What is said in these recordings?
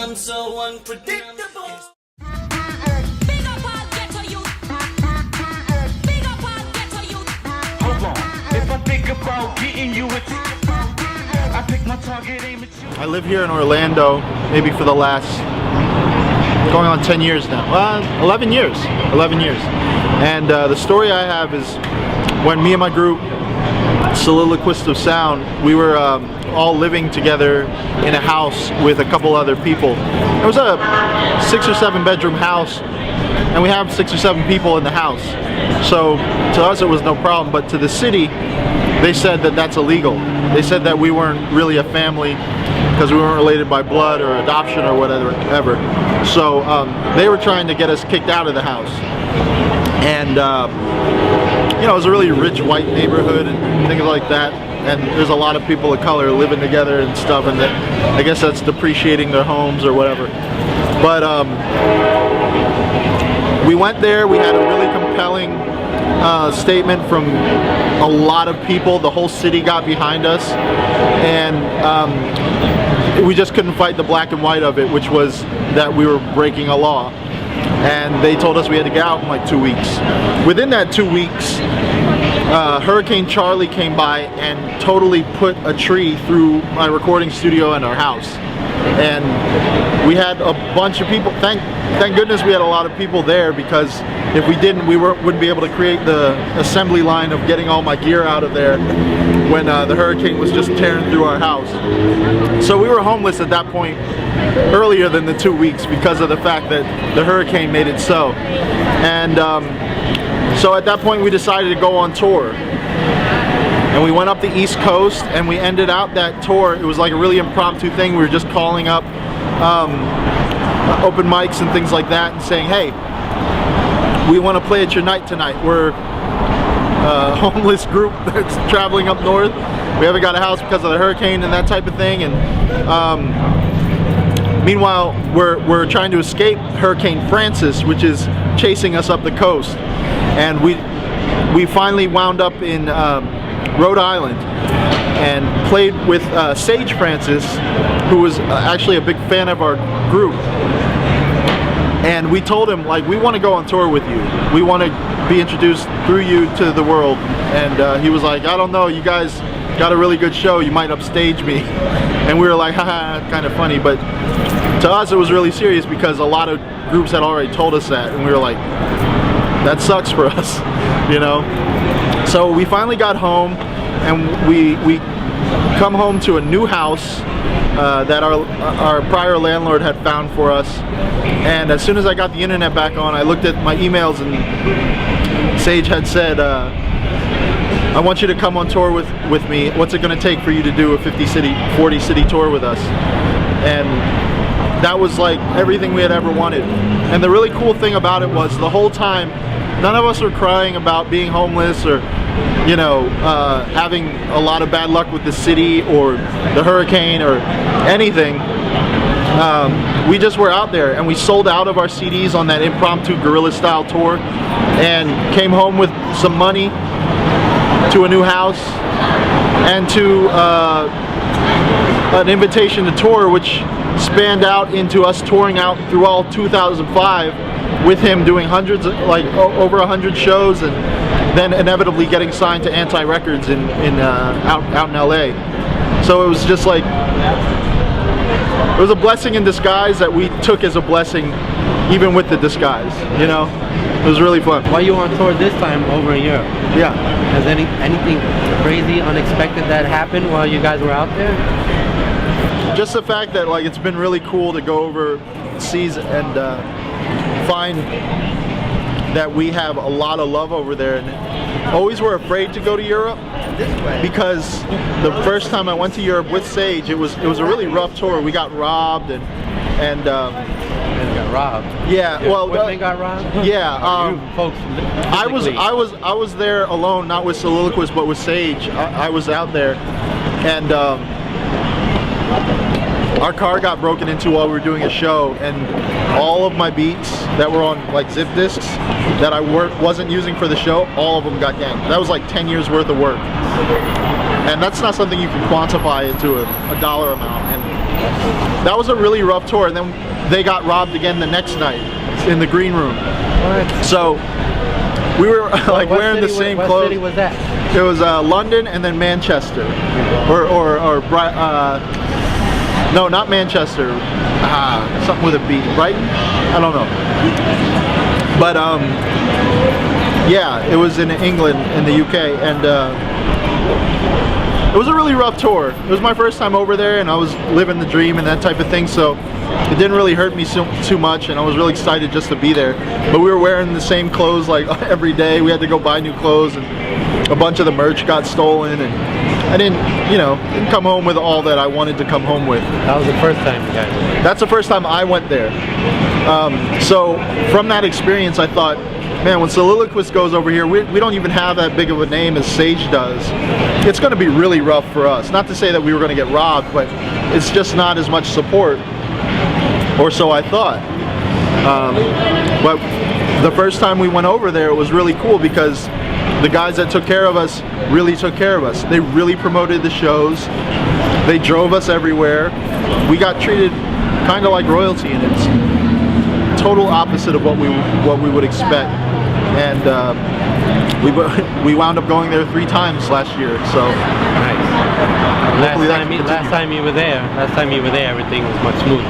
I'm so unpredictable. Big up all ghetto youth. Big up all ghetto youth. Hold on, if I think about getting you a I pick my target, aim at you. I live here in Orlando, maybe for the last, going on 10 years now. 11 years. And the story I have is when me and my group, Soliloquist of Sound, we were all living together in a house with a couple other people. It was a 6 or 7 bedroom house, and we have 6 or 7 people in the house. So to us it was no problem, but to the city, they said that that's illegal. They said that we weren't really a family because we weren't related by blood or adoption or whatever. So they were trying to get us kicked out of the house. And you know, it was a really rich white neighborhood and things like that. And there's a lot of people of color living together and stuff, and that, I guess that's depreciating their homes or whatever. But we went there, we had a really compelling statement from a lot of people. The whole city got behind us, and we just couldn't fight the black and white of it, which was that we were breaking a law. And they told us we had to get out in like 2 weeks. Within that 2 weeks, Hurricane Charlie came by and totally put a tree through my recording studio and our house. And we had a bunch of people. Thank goodness we had a lot of people there, because if we didn't, we wouldn't be able to create the assembly line of getting all my gear out of there when the hurricane was just tearing through our house. So we were homeless at that point earlier than the 2 weeks because of the fact that the hurricane made it so. And so at that point we decided to go on tour. And we went up the East Coast, and we ended out that tour. It was like a really impromptu thing. We were just calling up open mics and things like that and saying, hey, we want to play at your night tonight. We're a homeless group that's traveling up north. We haven't got a house because of the hurricane and that type of thing. And meanwhile, we're trying to escape Hurricane Francis, which is chasing us up the coast. And we finally wound up in Rhode Island and played with Sage Francis, who was actually a big fan of our group. And we told him, like, we want to go on tour with you. We want to be introduced through you to the world. And he was like, I don't know, you guys got a really good show, you might upstage me. And we were like, haha, kind of funny. But to us it was really serious, because a lot of groups had already told us that, and we were like, that sucks for us, you know? So we finally got home, and we come home to a new house that our prior landlord had found for us. And as soon as I got the internet back on, I looked at my emails, and Sage had said, I want you to come on tour with me. What's it going to take for you to do a 40 city tour with us? And that was like everything we had ever wanted. And the really cool thing about it was, the whole time, none of us were crying about being homeless or, you know, having a lot of bad luck with the city or the hurricane or anything. We just were out there, and we sold out of our CDs on that impromptu guerrilla style tour, and came home with some money, to a new house, and to an invitation to tour, which spanned out into us touring out through all 2005 with him, doing hundreds, like over 100 shows, and then inevitably getting signed to Anti Records out in LA. So it was just like, it was a blessing in disguise that we took as a blessing, even with the disguise, you know? It was really fun. While you were on tour this time over in Europe? Yeah. Has anything crazy, unexpected that happened while you guys were out there? Just the fact that, like, it's been really cool to go overseas and find that we have a lot of love over there. And always were afraid to go to Europe, because the first time I went to Europe with Sage, it was a really rough tour. We got robbed and got robbed. Yeah, Your well, equipment got robbed. Yeah, you folks. I was there alone, not with Soliloquist, but with Sage. I was out there, and our car got broken into while we were doing a show, and all of my beats that were on like zip disks that I wasn't using for the show, all of them got yanked. That was like 10 years worth of work, and that's not something you can quantify into a dollar amount. And that was a really rough tour. And then they got robbed again the next night in the green room. What? So we were like wearing the same clothes. What city was that? It was London and then Manchester, no, not Manchester. Something with a B. Brighton? I don't know. But yeah, it was in England, in the UK, and it was a really rough tour. It was my first time over there, and I was living the dream and that type of thing. So it didn't really hurt me too much, and I was really excited just to be there. But we were wearing the same clothes like every day. We had to go buy new clothes, and a bunch of the merch got stolen, and I didn't come home with all that I wanted to come home with. That was the first time you guys went there. That's the first time I went there. So from that experience, I thought, man, when Soliloquist goes over here, we don't even have that big of a name as Sage does. It's going to be really rough for us. Not to say that we were going to get robbed, but it's just not as much support, or so I thought. But the first time we went over there, it was really cool because the guys that took care of us really took care of us. They really promoted the shows. They drove us everywhere. We got treated kind of like royalty, and it's total opposite of what we would expect. And we wound up going there 3 times last year. So nice. Last time you were there, everything was much smoother.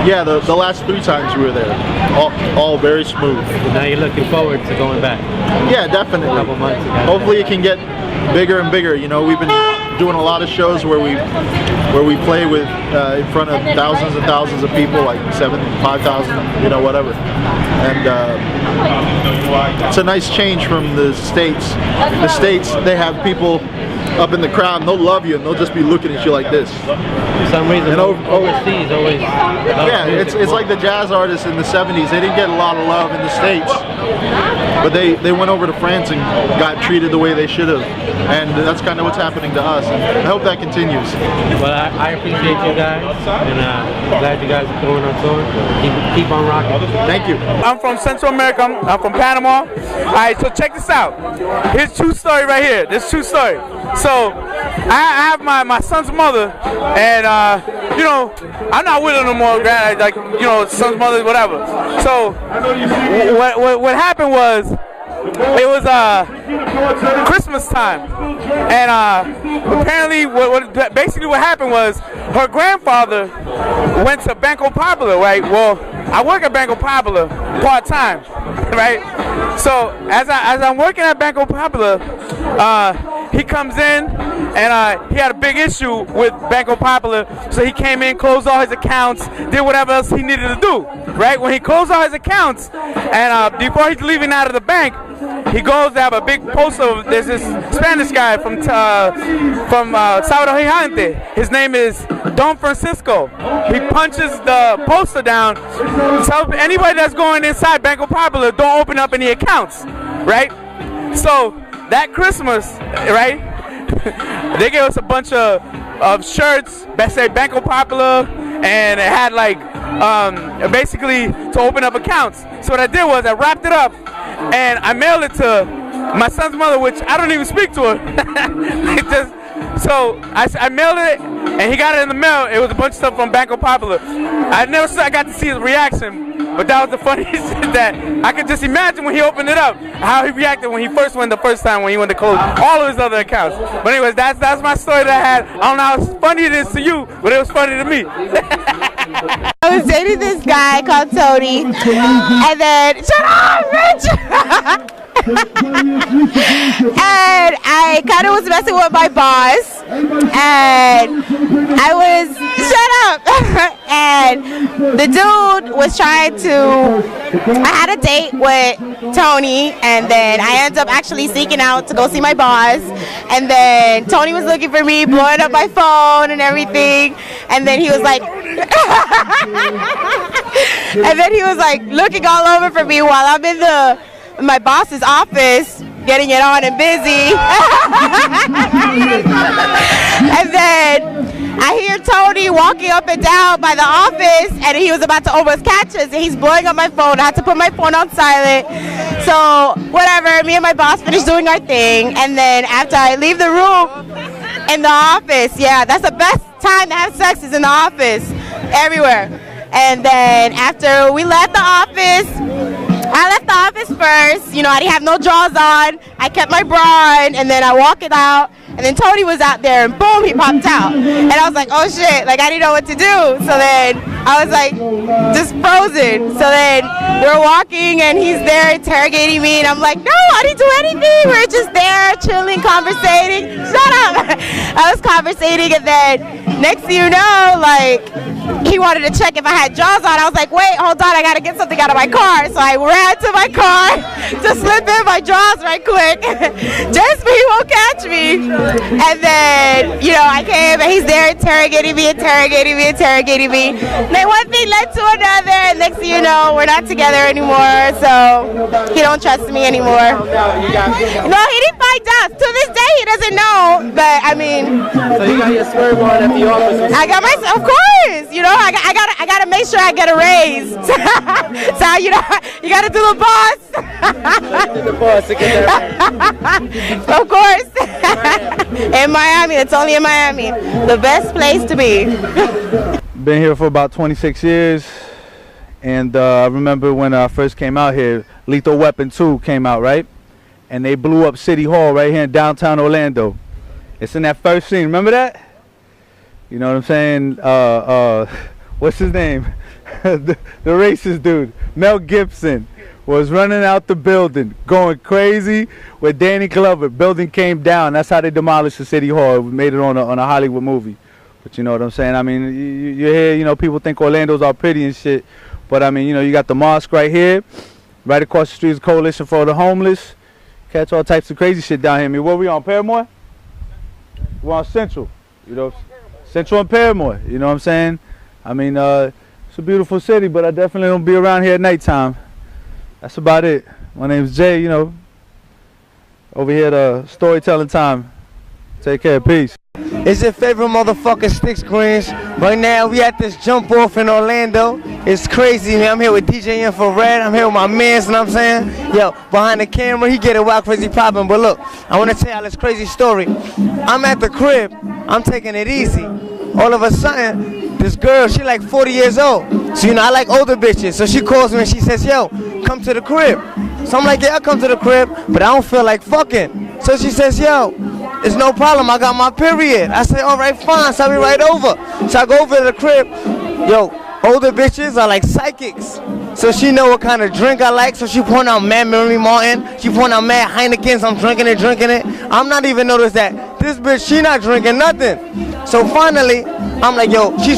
Yeah, the last 3 times we were there, all very smooth. Now you're looking forward to going back. Yeah, definitely. A couple months. Hopefully it can get bigger and bigger. You know, we've been doing a lot of shows where we play with in front of thousands and thousands of people, like 5,000, whatever. And it's a nice change from the States. The States, they have people up in the crowd, and they'll love you, and they'll just be looking at you like this. For some reason, and overseas always. Yeah, it's like the jazz artists in the 70s. They didn't get a lot of love in the States, but they went over to France and got treated the way they should have, and that's kind of what's happening to us. And I hope that continues. Well, I appreciate you guys, and I'm glad you guys are going on tour. Keep on rocking. Thank you. I'm from Central America. I'm from Panama. All right, so check this out. Here's a true story right here. This true story. So I have my son's mother, and I'm not with her no more. Like son's mother, whatever. So what happened was, it was Christmas time, and apparently basically what happened was her grandfather went to Banco Popular, right? Well, I work at Banco Popular part-time, right? So as I'm working at Banco Popular, he comes in, and he had a big issue with Banco Popular, so he came in, closed all his accounts, did whatever else he needed to do, right? When he closed all his accounts, and before he's leaving out of the bank, he goes to have a big poster. There's this Spanish guy from Salvador Gigante. His name is Don Francisco. He punches the poster down. So anybody that's going inside Banco Popular, don't open up any accounts, right? So that Christmas, right, they gave us a bunch of shirts that say Banco Popular, and it had like basically to open up accounts. So what I did was I wrapped it up, and I mailed it to my son's mother, which I don't even speak to her. So I mailed it, and he got it in the mail. It was a bunch of stuff from Banco Popular. I got to see his reaction, but that was the funniest shit that I could just imagine when he opened it up, how he reacted when he first went the first time, when he went to close all of his other accounts. But anyways, that's my story that I had. I don't know how funny it is to you, but it was funny to me. I was dating this guy called Tony, and then shut up, Rich. And I kind of was messing with my boss, and I was shut up. And the dude was trying to. I had a date with Tony, and then I ended up actually sneaking out to go see my boss. And then Tony was looking for me, blowing up my phone and everything. And then he was like, looking all over for me while I'm in my boss's office, getting it on and busy. And then I hear Tony walking up and down by the office, and he was about to almost catch us, and he's blowing up my phone. I had to put my phone on silent. So whatever, me and my boss finished doing our thing, and then after I leave the room in the office, yeah, that's the best time to have sex is in the office, everywhere. And then after we left the office, I left the office first. You know, I didn't have no drawers on. I kept my bra on, and then I walked it out. And then Tony was out there, and boom, he popped out. And I was like, oh shit, like I didn't know what to do. So then I was like, just frozen. So then we're walking, and he's there interrogating me, and I'm like, no, I didn't do anything. We're just there, chilling, conversating. Shut up. I was conversating, and then next thing you know, like, he wanted to check if I had jaws on. I was like, wait, hold on, I gotta get something out of my car. So I ran to my car to slip in my jaws right quick, just so he won't catch me. And then, you know, I came and he's there interrogating me. And then one thing led to another, and next thing you know, we're not together anymore. So he don't trust me anymore. No, he didn't find out. To this day, he doesn't know. But I mean, So you got your swerve on at the office. I got my, of course. You know, I gotta make sure I get a raise. So you know, you gotta do the boss. The boss to get that Of course. In Miami, it's only in Miami. The best place to be. Been here for about 26 years, and I remember when I first came out here, Lethal Weapon 2 came out, right? And they blew up City Hall right here in downtown Orlando. It's in that first scene, remember that? You know what I'm saying? What's his name? the racist dude, Mel Gibson, was running out the building, going crazy with Danny Glover. Building came down. That's how they demolished the City Hall. We made it on a Hollywood movie. But you know what I'm saying? I mean, you hear, you know, people think Orlando's all pretty and shit. But I mean, you know, you got the mosque right here. Right across the street is Coalition for the Homeless. Catch all types of crazy shit down here. I mean, where we on, Paramore? We're on Central. You know, Central and Paramore. You know what I'm saying? I mean, it's a beautiful city, but I definitely don't be around here at nighttime. That's about it. My name's Jay, you know, over here at Storytelling Time. Take care, peace. It's your favorite motherfucker, Sticks Greens. Right now, we at this jump off in Orlando. It's crazy, man. I'm here with DJ Infrared. I'm here with my mans, you know what I'm saying? Yo, behind the camera, he get it wild, crazy popping. But look, I want to tell y'all this crazy story. I'm at the crib. I'm taking it easy. All of a sudden, this girl, she like 40 years old. So, you know, I like older bitches. So she calls me and she says, yo, come to the crib. So I'm like, yeah, I'll come to the crib, but I don't feel like fucking. So she says, yo, it's no problem, I got my period. I say, all right, fine, so I'll be right over. So I go over to the crib. Yo, older bitches are like psychics. So she know what kind of drink I like, so she point out Mad Mary Martin. She point out Mad Heinekens, I'm drinking it. I'm not even noticed that this bitch, she not drinking nothing. So finally, I'm like, yo, she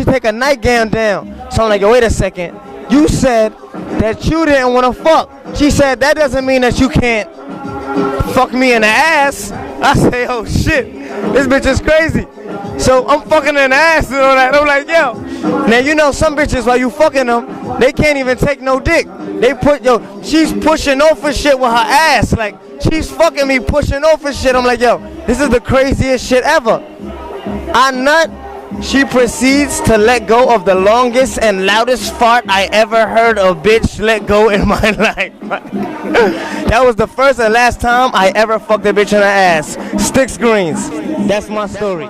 take a nightgown down. So I'm like, yo, wait a second. You said that you didn't want to fuck. She said, that doesn't mean that you can't fuck me in the ass. I say, oh shit, this bitch is crazy. So I'm fucking in the ass and all that. I'm like, yo. Now you know some bitches, while you fucking them, they can't even take no dick. They put, yo, she's pushing over shit with her ass. Like, she's fucking me pushing over shit. I'm like, yo, this is the craziest shit ever. I nut. She proceeds to let go of the longest and loudest fart I ever heard a bitch let go in my life. That was the first and last time I ever fucked a bitch in her ass. Sticks Greens. That's my story.